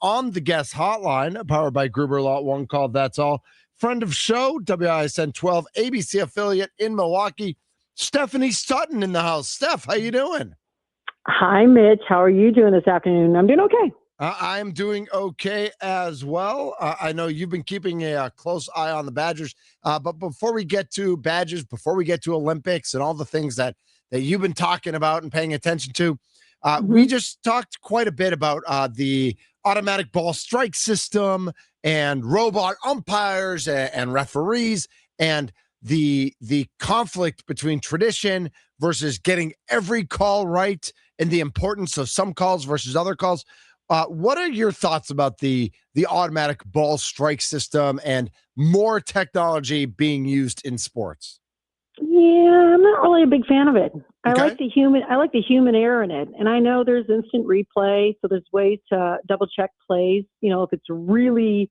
on the guest hotline, powered by Gruber Law, one call, that's all. Friend of show, WISN12, ABC affiliate in Milwaukee, Stephanie Sutton in the house. Steph, how you doing? Hi, Mitch. How are you doing this afternoon? I'm doing okay. I'm doing okay as well. I know you've been keeping a close eye on the Badgers, but before we get to Badgers, before we get to Olympics and all the things that you've been talking about and paying attention to, we just talked quite a bit about the automatic ball strike system and robot umpires and referees and the conflict between tradition versus getting every call right and the importance of some calls versus other calls. What are your thoughts about the automatic ball strike system and more technology being used in sports? Yeah, I'm not really a big fan of it. Okay. I like the human error in it. And I know there's instant replay, so there's ways to double check plays, if it's really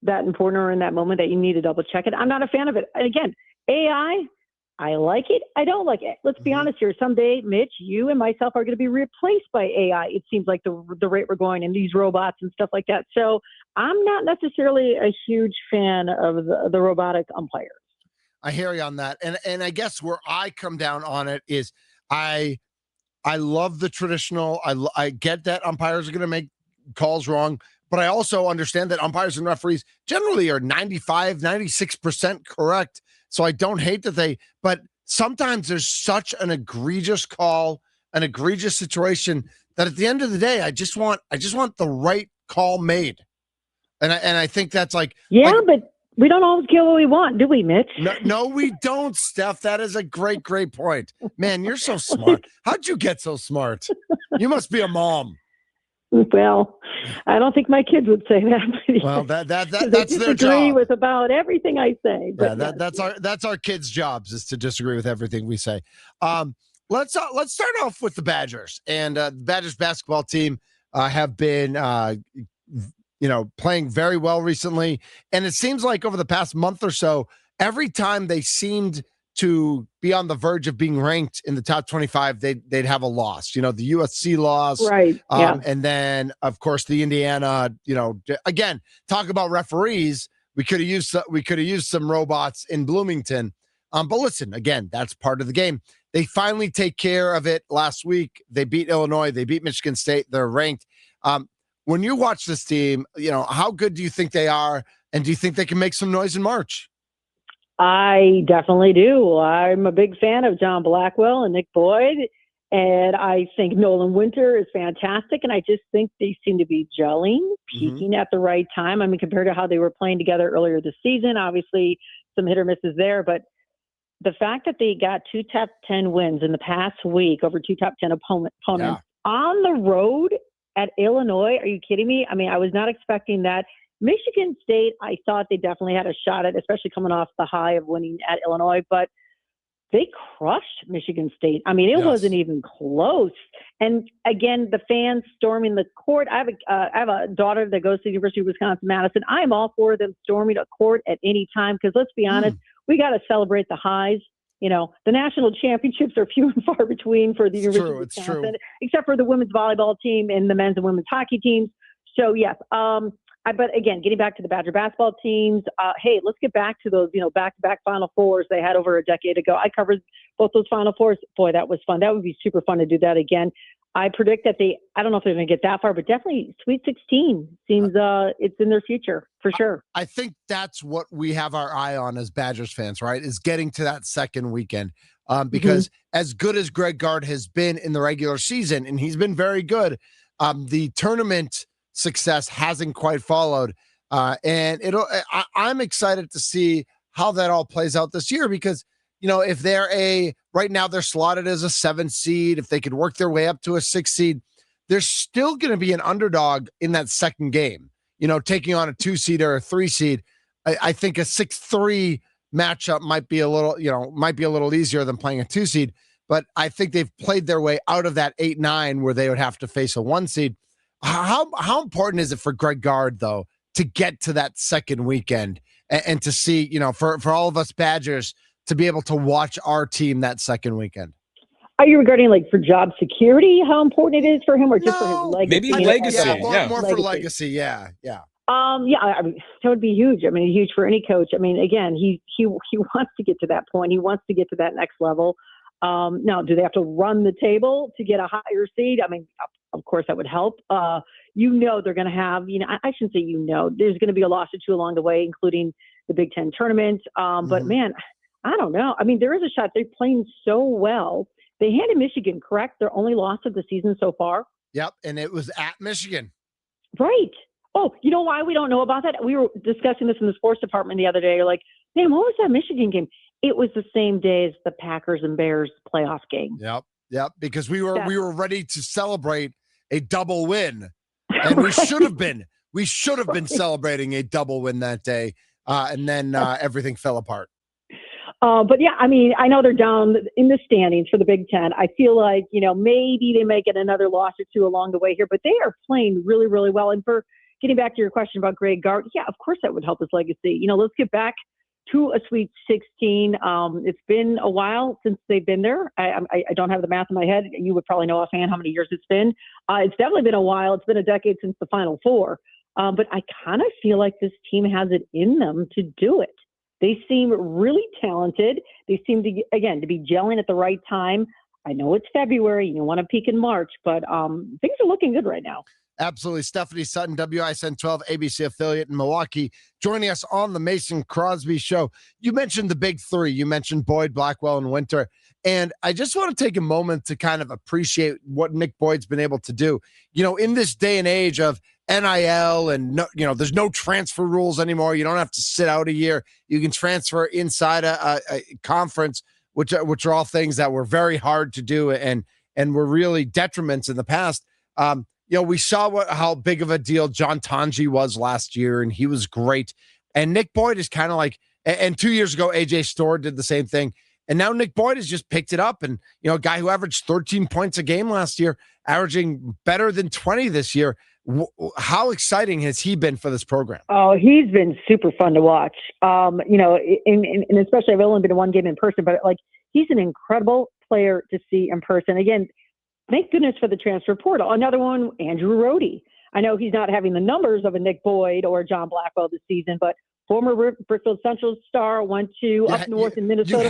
that important or in that moment that you need to double check it. I'm not a fan of it. And again, AI, I like it. I don't like it. Let's be honest here. Someday, Mitch, you and myself are going to be replaced by AI. It seems like the rate we're going and these robots and stuff like that. So I'm not necessarily a huge fan of the robotic umpires. I hear you on that. And I guess where I come down on it is I love the traditional. I get that umpires are going to make calls wrong, but I also understand that umpires and referees generally are 95, 96% correct. So I don't hate that but sometimes there's such an egregious call, an egregious situation that at the end of the day, I just want the right call made. And I think that's but we don't always get what we want, do we, Mitch? No, we don't, Steph. That is a great point. Man, you're so smart. How'd you get so smart? You must be a mom. Well, I don't think my kids would say that. Well, that's their job. Disagree with about everything I say. But yeah, that's our kids' jobs is to disagree with everything we say. Let's start off with the Badgers, and the Badgers basketball team have been playing very well recently, and it seems like over the past month or so, every time they seemed to be on the verge of being ranked in the top 25, they'd have a loss. The USC loss, right? And then of course the Indiana. Again, talk about referees. We could have used some robots in Bloomington. But listen, again, that's part of the game. They finally take care of it last week. They beat Illinois. They beat Michigan State. They're ranked. When you watch this team, how good do you think they are, and do you think they can make some noise in March? I definitely do. I'm a big fan of John Blackwell and Nick Boyd, and I think Nolan Winter is fantastic, and I just think they seem to be gelling, peaking at the right time. I mean, compared to how they were playing together earlier this season, obviously some hit or misses there, but the fact that they got 2 top 10 wins in the past week over 2 top 10 opponents on the road at Illinois, are you kidding me? I mean, I was not expecting that. Michigan State, I thought they definitely had a shot at, especially coming off the high of winning at Illinois, but they crushed Michigan State. I mean, it wasn't even close. And again, the fans storming the court. I have a daughter that goes to the University of Wisconsin-Madison. I'm all for them storming a court at any time because let's be honest, we got to celebrate the highs. The national championships are few and far between for the University of Wisconsin, except for the women's volleyball team and the men's and women's hockey teams. So yes, but again, getting back to the Badger basketball teams, hey, let's get back to those, back-to-back Final Fours they had over a decade ago. I covered both those Final Fours. Boy, that was fun. That would be super fun to do that again. I predict that I don't know if they're going to get that far, but definitely Sweet 16 seems it's in their future for sure. I think that's what we have our eye on as Badgers fans, right, is getting to that second weekend. Because as good as Greg Gard has been in the regular season, and he's been very good, the tournament success hasn't quite followed. And I'm excited to see how that all plays out this year because, if they're right now they're slotted as a 7 seed, if they could work their way up to a 6 seed, they're still going to be an underdog in that second game, taking on a 2 seed or a 3 seed. I think a 6-3 matchup might be a little easier than playing a 2 seed, but I think they've played their way out of that 8-9 where they would have to face a 1 seed. How important is it for Greg Gard, though, to get to that second weekend and to see, for all of us Badgers to be able to watch our team that second weekend? Are you regarding like for job security, how important it is for him, or just for his legacy? Maybe legacy. Yeah, more for legacy. Yeah. Yeah, I mean, that would be huge. I mean, huge for any coach. I mean, again, he wants to get to that point. He wants to get to that next level. Now, do they have to run the table to get a higher seed? I mean, of course, that would help. They're going to have, I shouldn't say, there's going to be a loss or two along the way, including the Big Ten tournament. But man, I don't know. I mean, there is a shot. They're playing so well. They handed Michigan, correct? Their only loss of the season so far. Yep, and it was at Michigan. Right. Oh, you know why we don't know about that? We were discussing this in the sports department the other day. You're like, man, what was that Michigan game? It was the same day as the Packers and Bears playoff game. Yep, because we were ready to celebrate a double win, and we should have been. We should have been celebrating a double win that day, and then everything fell apart. But yeah, I mean, I know they're down in the standings for the Big Ten. I feel like, maybe they may get another loss or two along the way here, but they are playing really, really well. And for getting back to your question about Greg Gard, yeah, of course that would help his legacy. Let's get back to a Sweet 16. It's been a while since they've been there. I don't have the math in my head. You would probably know offhand how many years it's been. It's definitely been a while. It's been a decade since the Final Four. But I kind of feel like this team has it in them to do it. They seem really talented. They seem to be gelling at the right time. I know it's February. You want to peak in March, but things are looking good right now. Absolutely. Stephanie Sutton, WISN12, ABC affiliate in Milwaukee, joining us on the Mason Crosby Show. You mentioned the big three. You mentioned Boyd, Blackwell, and Winter. And I just want to take a moment to kind of appreciate what Nick Boyd's been able to do. In this day and age of NIL and, there's no transfer rules anymore. You don't have to sit out a year. You can transfer inside a conference, which are all things that were very hard to do and were really detriments in the past. We saw how big of a deal John Tanji was last year, and he was great. And Nick Boyd is kind of like, and 2 years ago, AJ Storr did the same thing. And now Nick Boyd has just picked it up. And, a guy who averaged 13 points a game last year, averaging better than 20 this year. How exciting has he been for this program? Oh, he's been super fun to watch. And especially I've only been to one game in person, but he's an incredible player to see in person. Again, thank goodness for the transfer portal. Another one, Andrew Rohde. I know he's not having the numbers of a Nick Boyd or John Blackwell this season, but former Brookfield Central star went to up north in Minnesota.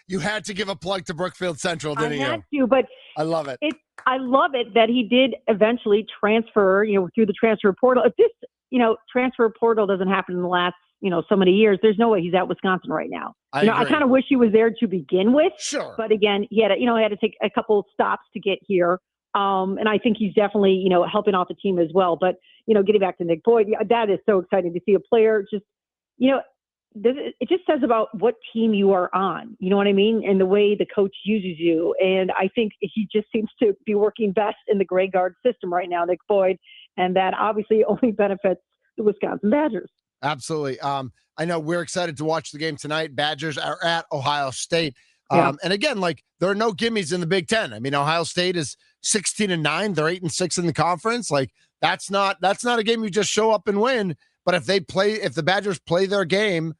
You had to give a plug to Brookfield Central, didn't you? I had to, but I love it. I love it that he did eventually transfer, through the transfer portal. If this, transfer portal doesn't happen in the last, so many years, there's no way he's at Wisconsin right now. I kind of wish he was there to begin with. Sure. But again, he had to take a couple stops to get here. And I think he's definitely, helping out the team as well. But, getting back to Nick Boyd, that is so exciting to see a player just, it just says about what team you are on, you know what I mean? And the way the coach uses you. And I think he just seems to be working best in the Greg Gard system right now, Nick Boyd. And that obviously only benefits the Wisconsin Badgers. Absolutely. I know we're excited to watch the game tonight. Badgers are at Ohio State. And again, there are no gimmies in the Big Ten. I mean, Ohio State is 16-9. They're 8-6 in the conference. That's not a game you just show up and win. But if the Badgers play their game,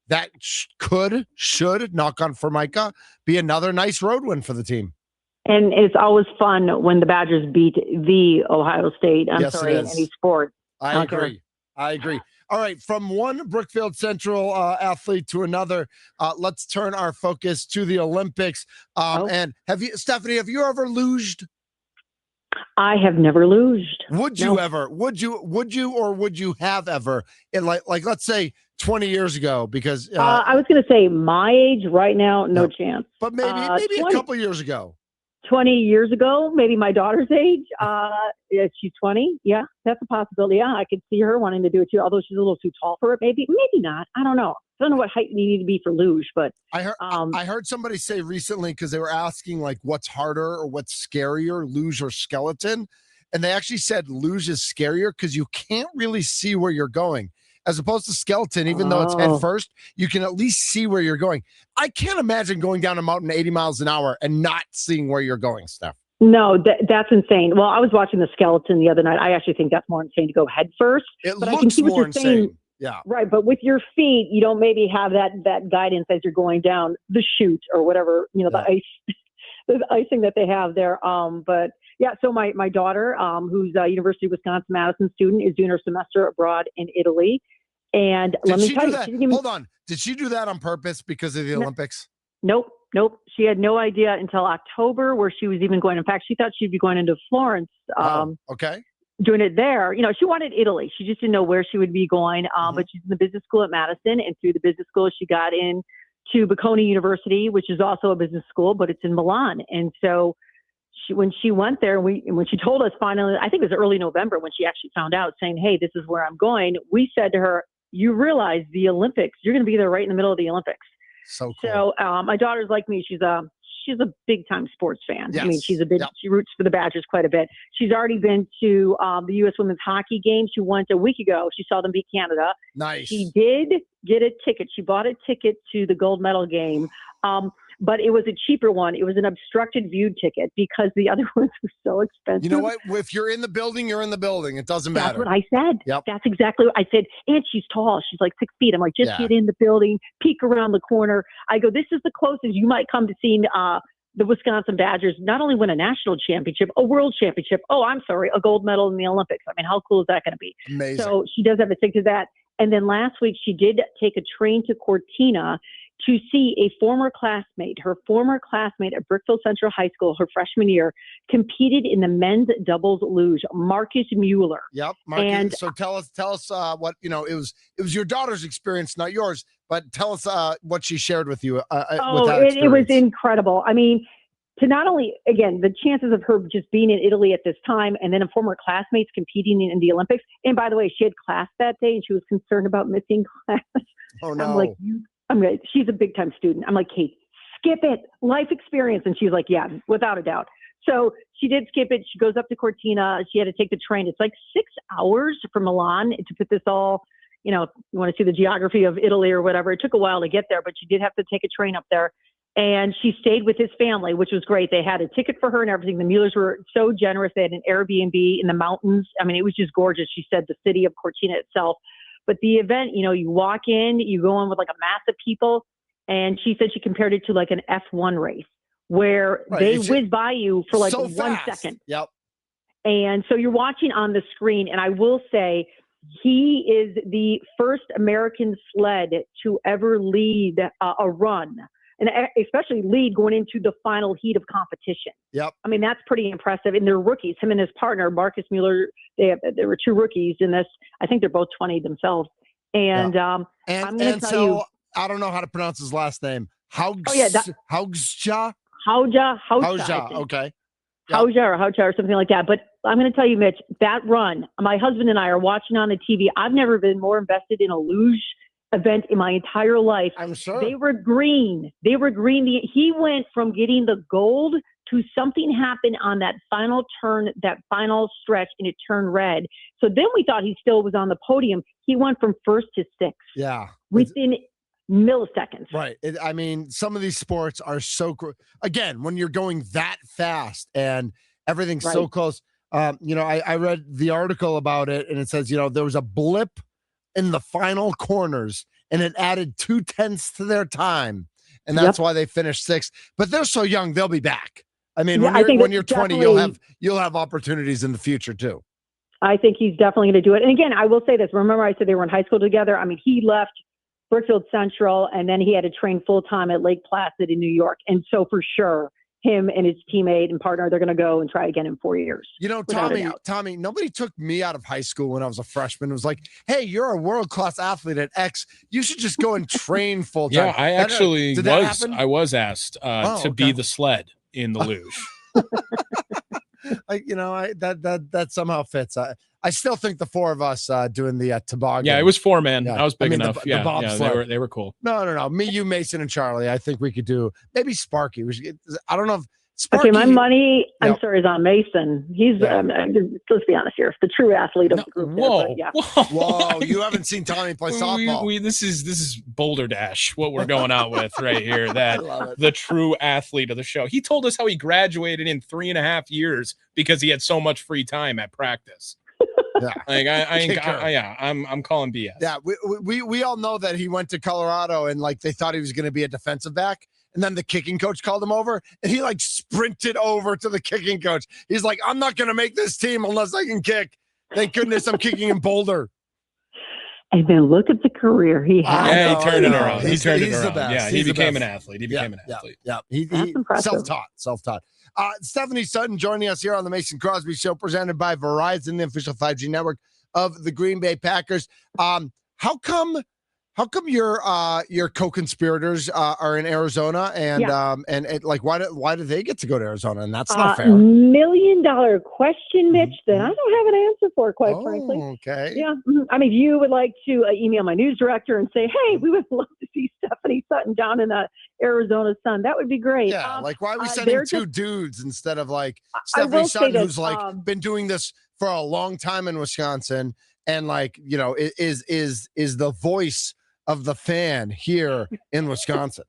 that should, knock on Formica, be another nice road win for the team. And it's always fun when the Badgers beat the Ohio State. In any sport. I agree. All right, from one Brookfield Central athlete to another, let's turn our focus to the Olympics. And Stephanie, have you ever luged? I have never luged. Would you ever? Would you have ever? In let's say 20 years ago, because I was going to say my age right now, no chance. But maybe 20, a couple years ago. 20 years ago, maybe my daughter's age. She's 20. Yeah, that's a possibility. Yeah, I could see her wanting to do it too, although she's a little too tall for it. Maybe not. I don't know. I don't know what height you need to be for luge, but I heard somebody say recently, because they were asking what's harder or what's scarier, luge or skeleton, and they actually said luge is scarier because you can't really see where you're going. As opposed to skeleton, even though it's head first, you can at least see where you're going. I can't imagine going down a mountain 80 miles an hour and not seeing where you're going, Steph. No, that's insane. Well, I was watching the skeleton the other night. I actually think that's more insane to go head first. But I can see what you're insane. Saying. Yeah. Right. But with your feet, you don't maybe have that guidance as you're going down the chute or whatever, the ice the icing that they have there. But yeah, so my daughter, who's a University of Wisconsin-Madison student, is doing her semester abroad in Italy. And let me tell you, hold on. Did she do that on purpose because of the Olympics? Nope. She had no idea until October where she was even going. In fact, she thought she'd be going into Florence. Okay. Doing it there. She wanted Italy. She just didn't know where she would be going. But she's in the business school at Madison, and through the business school, she got into Bocconi University, which is also a business school, but it's in Milan. And so when she went there, when she told us finally, I think it was early November when she actually found out, saying, "Hey, this is where I'm going." We said to her, "You realize the Olympics? You're going to be there right in the middle of the Olympics." So cool. So my daughter's like me. She's a big time sports fan. Yes. I mean, she roots for the Badgers quite a bit. She's already been to the U.S. women's hockey game. She went a week ago. She saw them beat Canada. Nice. She did get a ticket. She bought a ticket to the gold medal game. But it was a cheaper one. It was an obstructed view ticket because the other ones were so expensive. You know what? If you're in the building, you're in the building. It doesn't matter. That's what I said. Yep. That's exactly what I said. And she's tall. She's like 6 feet. I'm like, just get in the building, peek around the corner. I go, this is the closest you might come to seeing the Wisconsin Badgers not only win a national championship, a world championship. Oh, I'm sorry, a gold medal in the Olympics. I mean, how cool is that going to be? Amazing. So she does have a ticket to that. And then last week she did take a train to Cortina to see her former classmate at Brookfield Central High School, her freshman year, competed in the men's doubles luge, Marcus Mueller. Yep. Marcus, and so tell us what, it was your daughter's experience, not yours, but tell us what she shared with you. It was incredible. I mean, to not only, again, the chances of her just being in Italy at this time and then a former classmates competing in the Olympics. And by the way, she had class that day and she was concerned about missing class. Oh, no. I'm like, she's a big time student. I'm like, Kate, skip it, life experience. And she's like, yeah, without a doubt. So she did skip it. She goes up to Cortina. She had to take the train. It's like 6 hours from Milan to put this all, you want to see the geography of Italy or whatever. It took a while to get there, but she did have to take a train up there. And she stayed with his family, which was great. They had a ticket for her and everything. The Muellers were so generous. They had an Airbnb in the mountains. I mean, it was just gorgeous. She said the city of Cortina itself. But the event, you walk in, you go in with like a mass of people. And she said she compared it to like an F1 race where they whiz by you for like 1 second. Yep. And so you're watching on the screen. And I will say, he is the first American sled to ever lead a run, and especially lead going into the final heat of competition. Yep. I mean, that's pretty impressive. And they're rookies. Him and his partner, Marcus Mueller, there were 2 rookies in this. I think they're both 20 themselves. And I'm going to tell you. I don't know how to pronounce his last name. Hauja. Okay. Hauja or something like that. But I'm going to tell you, Mitch, that run, my husband and I are watching on the TV. I've never been more invested in a luge event in my entire life. I'm sure. They were green. He went from getting the gold to something happened on that final turn, that final stretch, and it turned red. So then we thought he still was on the podium. He went from first to sixth. Yeah. Within milliseconds. Right. I mean, some of these sports are so again, when you're going that fast and everything's so close. I read the article about it and it says, there was a blip in the final corners and it added 0.2 to their time. And that's why they finished sixth. But they're so young, they'll be back. I mean, when you're 20, you'll have opportunities in the future too. I think he's definitely going to do it. And again, I will say this. Remember I said they were in high school together? I mean, he left Brookfield Central, and then he had to train full-time at Lake Placid in New York. And so for sure, him and his teammate and partner, they're going to go and try again in 4 years. Tommy, nobody took me out of high school when I was a freshman. It was like, hey, you're a world-class athlete at X. You should just go and train full-time. Yeah, I actually was asked to be the sled in the luge. That somehow fits. I still think the 4 of us doing the toboggan. Yeah, it was 4 men. Yeah. I was big enough. The bobsled. They were cool. No. Me, you, Mason, and Charlie. I think we could do maybe Sparky. I don't know if Sparky. Okay, my money. I'm sorry, is on Mason. He's let's be honest here, the true athlete of the group. Whoa! You haven't seen Tommy play softball. This is Boulder Dash. What we're going out with right here. That the true athlete of the show. He told us how he graduated in 3.5 years because he had so much free time at practice. Yeah, I'm calling BS. Yeah, we all know that he went to Colorado and they thought he was going to be a defensive back, And then the kicking coach called him over, and he like sprinted over to the kicking coach. He's like, I'm not going to make this team unless I can kick. Thank goodness I'm kicking in Boulder. And then look at the career he had. Yeah, he turned it around. He turned it the around. best. Yeah, he became an athlete. He became an athlete. Yeah. He impressive. Self-taught. Stephanie Sutton joining us here on the Mason Crosby Show, presented by Verizon, the official 5G network of the Green Bay Packers. How come your co-conspirators are in Arizona, and like why do they get to go to Arizona? And that's not fair. $1 million question, Mitch, that I don't have an answer for, quite frankly. Okay. Yeah. I mean, if you would like to email my news director and say, hey, we would love to see Stephanie Sutton down in the Arizona sun, that would be great. Yeah. Like, why are we sending two dudes instead of like Stephanie Sutton, who's like been doing this for a long time in Wisconsin, and like, you know, is the voice of the fan here in Wisconsin.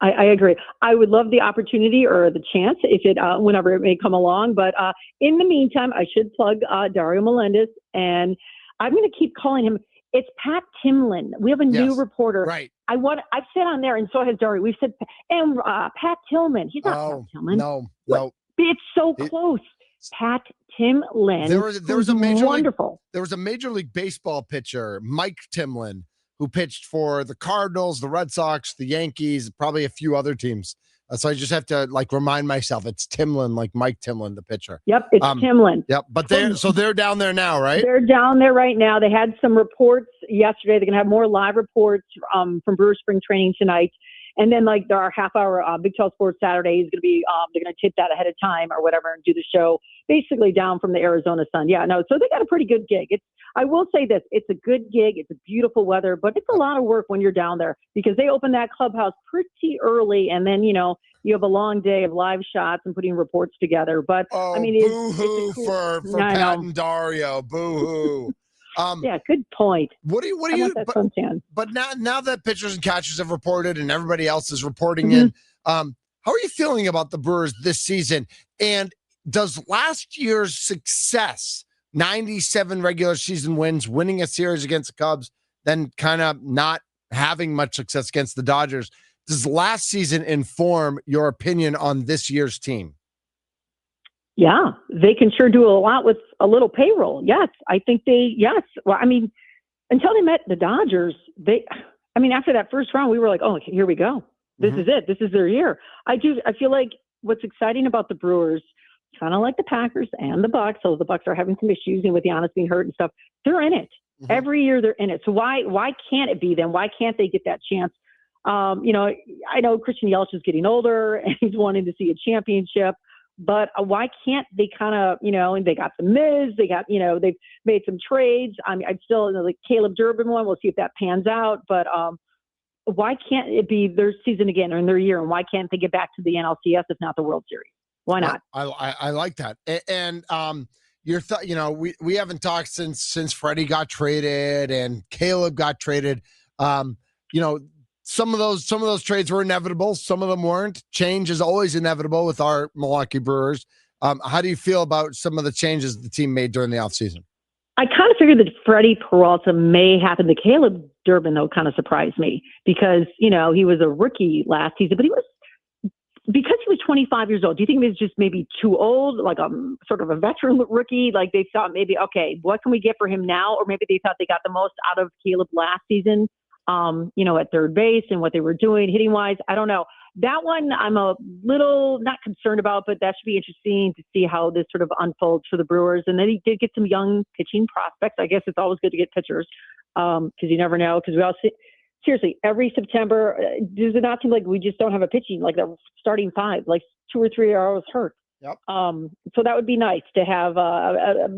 I agree. I would love the opportunity or the chance if it, whenever it may come along. But in the meantime, I should plug Dario Melendez, and I'm going to keep calling him. It's Pat Timlin. We have a new reporter. Right. I've said on there, and so has Dario. We've said, and Pat Tillman. He's not Pat Tillman. No. It's so close. Pat Timlin. There was a major wonderful. There was a Major League Baseball pitcher, Mike Timlin, who pitched for the Cardinals, the Red Sox, the Yankees, probably a few other teams. So I just have to like remind myself it's Timlin, like Mike Timlin, the pitcher. Yep, it's Timlin. Yep, but they're down there now, right? They're down there right now. They had some reports yesterday. They're going to have more live reports from Brewers spring training tonight. And then like there are half-hour Big 12 Sports Saturday is going to be, they're going to tape that ahead of time or whatever and do the show basically down from the Arizona sun. Yeah, no, so they got a pretty good gig. I will say this, it's a good gig. It's a beautiful weather, but it's a lot of work when you're down there because they open that clubhouse pretty early. And then, you know, you have a long day of live shots and putting reports together. But I mean, boo-hoo for Pat and Dario. Boo-hoo. Yeah, good point. What do you but now that pitchers and catchers have reported and everybody else is reporting in, how are you feeling about the Brewers this season? And does last year's success, 97 regular season wins, winning a series against the Cubs, then kind of not having much success against the Dodgers, does last season inform your opinion on this year's team? Yeah, they can sure do a lot with a little payroll. Yes, I think yes. Well, I mean, until they met the Dodgers, after that first round, we were like, oh, here we go. This is it. This is their year. I feel like what's exciting about the Brewers, kind of like the Packers and the Bucks, so the Bucks are having some issues and with Giannis being hurt and stuff, they're in it. Every year they're in it. So why can't it be them? Why can't they get that chance? You know, I know Christian Yelich is getting older and he's wanting to see a championship. But why can't they kind of, you know, and they got the Miz, they got, you know, they've made some trades. I mean, I'd still, like Caleb Durbin one, we'll see if that pans out. But why can't it be their season again or in their year? And why can't they get back to the NLCS if not the World Series? Why not? I like that. And you know, we haven't talked since Freddie got traded and Caleb got traded. You know, some of those trades were inevitable. Some of them weren't. Change is always inevitable with our Milwaukee Brewers. How do you feel about some of the changes the team made during the offseason? I kind of figured that Freddie Peralta may happen. The Caleb Durbin, though, kind of surprised me because, you know, he was a rookie last season, but because he was 25 years old, do you think he was just maybe too old, like a sort of a veteran rookie? Like they thought maybe, okay, what can we get for him now? Or maybe they thought they got the most out of Caleb last season. You know, at third base and what they were doing hitting wise. I don't know. That one I'm a little not concerned about, but that should be interesting to see how this sort of unfolds for the Brewers. And then he did get some young pitching prospects. I guess it's always good to get pitchers because you never know. Because we all see, seriously, every September, does it not seem like we just don't have a pitching, like the starting five, like 2 or 3 are always hurt. Yep. So that would be nice to have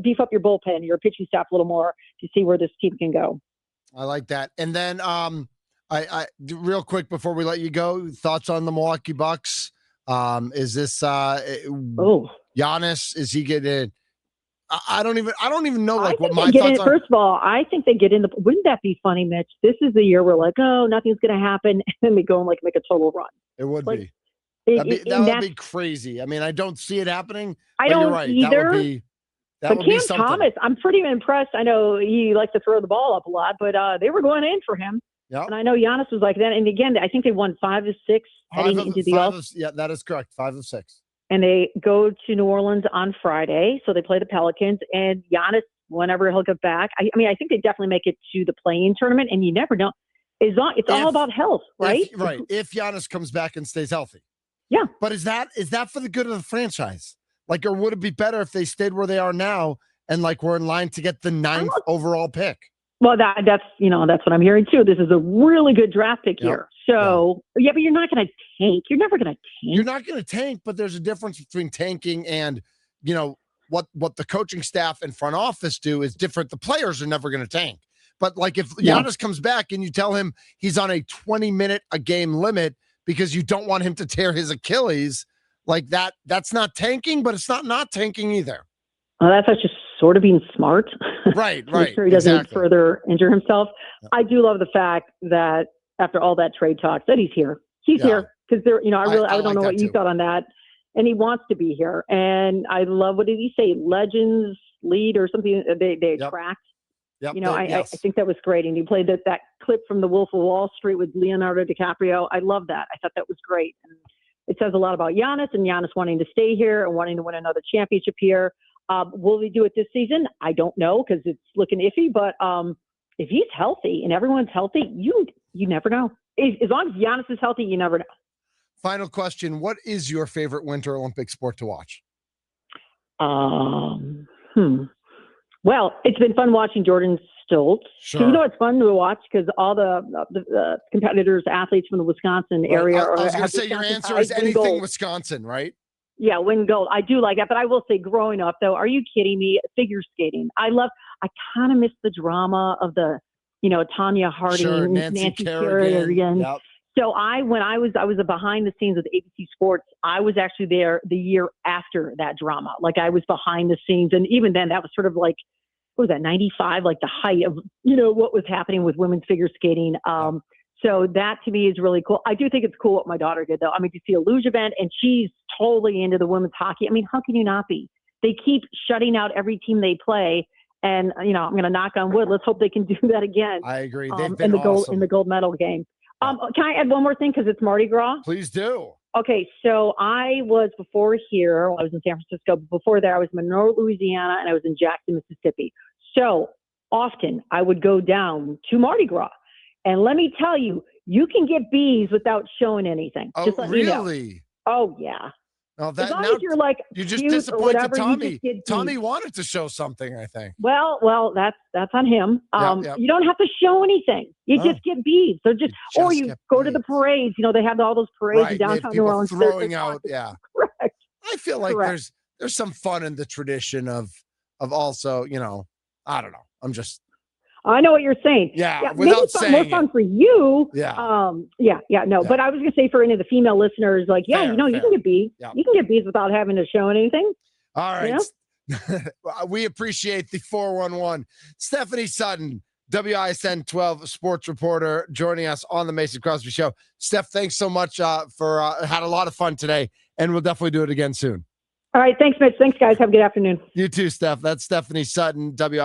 beef up your bullpen, your pitching staff a little more to see where this team can go. I like that. And then I real quick before we let you go, thoughts on the Milwaukee Bucks? Is this Giannis? Is he getting? I don't even know like what my thoughts are. First of all, I think they get in the. Wouldn't that be funny, Mitch? This is the year we're like, oh, nothing's going to happen, and then they go and like make a total run. It would be. That would be crazy. I mean, I don't see it happening. I don't right. either. But Cam Thomas, I'm pretty impressed. I know he likes to throw the ball up a lot, but they were going in for him. Yep. And I know Giannis was like that. And again, I think they won 5 of 6 heading into the All. Yeah, that is correct. 5 of 6. And they go to New Orleans on Friday. So they play the Pelicans. And Giannis, whenever he'll get back, I think they definitely make it to the play-in tournament. And you never know. It's all about health, right? If Giannis comes back and stays healthy. Yeah. But is that for the good of the franchise? Like, or would it be better if they stayed where they are now and like we're in line to get the 9th overall pick? Well, that's what I'm hearing too. This is a really good draft pick here. So but you're not going to tank. You're never going to tank. You're not going to tank, but there's a difference between tanking and, what the coaching staff and front office do is different. The players are never going to tank. But like if Giannis comes back and you tell him he's on a 20-minute a game limit because you don't want him to tear his Achilles, like that's not tanking, but it's not tanking either. Well, that's just sort of being smart. Right. Make sure he doesn't further injure himself. Yeah. I do love the fact that after all that trade talk that he's here. He's here because I don't know what you thought on that. And he wants to be here. And I love, what did he say? Legends lead or something they attract. Yep. I think that was great. And he played that clip from The Wolf of Wall Street with Leonardo DiCaprio. I love that. I thought that was great. And it says a lot about Giannis and Giannis wanting to stay here and wanting to win another championship here. Will he do it this season? I don't know because it's looking iffy. But if he's healthy and everyone's healthy, you never know. As long as Giannis is healthy, you never know. Final question. What is your favorite Winter Olympic sport to watch? Well, it's been fun watching Jordan Stoltz. Sure. It's fun to watch because all the competitors, athletes from the Wisconsin area. I was going to say your answer is anything Wisconsin, right? Yeah, win gold. I do like that. But I will say growing up, though, are you kidding me? Figure skating. I kind of miss the drama of the, Tanya Harding, Nancy Kerrigan. Yep. So when I was behind the scenes with ABC Sports, I was actually there the year after that drama. Like I was behind the scenes. And even then that was sort of like, what was that, 95, like the height of, what was happening with women's figure skating. So that to me is really cool. I do think it's cool what my daughter did though. I mean, to see a luge event and she's totally into the women's hockey. I mean, how can you not be? They keep shutting out every team they play. And, I'm going to knock on wood. Let's hope they can do that again. I agree. They've been awesome. In the gold medal game. Can I add one more thing? Because it's Mardi Gras. Please do. Okay, so I was before here. I was in San Francisco. Before there, I was in Monroe, Louisiana, and I was in Jackson, Mississippi. So often I would go down to Mardi Gras. And let me tell you, you can get bees without showing anything. Oh, just let really? Me know. Oh, yeah. Oh, as long as you're like you just disappointed Tommy. Tommy wanted to show something, I think. Well, that's on him. Yep. You don't have to show anything. You just get beads. So or you go to the parades. They have all those parades in downtown New Orleans. Throwing out, yeah. Correct. I feel like there's some fun in the tradition of also, I don't know. I know what you're saying. Yeah, without saying more fun for you. Yeah. No. But I was gonna say for any of the female listeners, like, you can get beads. Yeah. You can get beads without having to show anything. All right. We appreciate the 411. Stephanie Sutton, WISN12 sports reporter, joining us on the Mason Crosby Show. Steph, thanks so much for had a lot of fun today, and we'll definitely do it again soon. All right. Thanks, Mitch. Thanks, guys. Have a good afternoon. You too, Steph. That's Stephanie Sutton, WISN.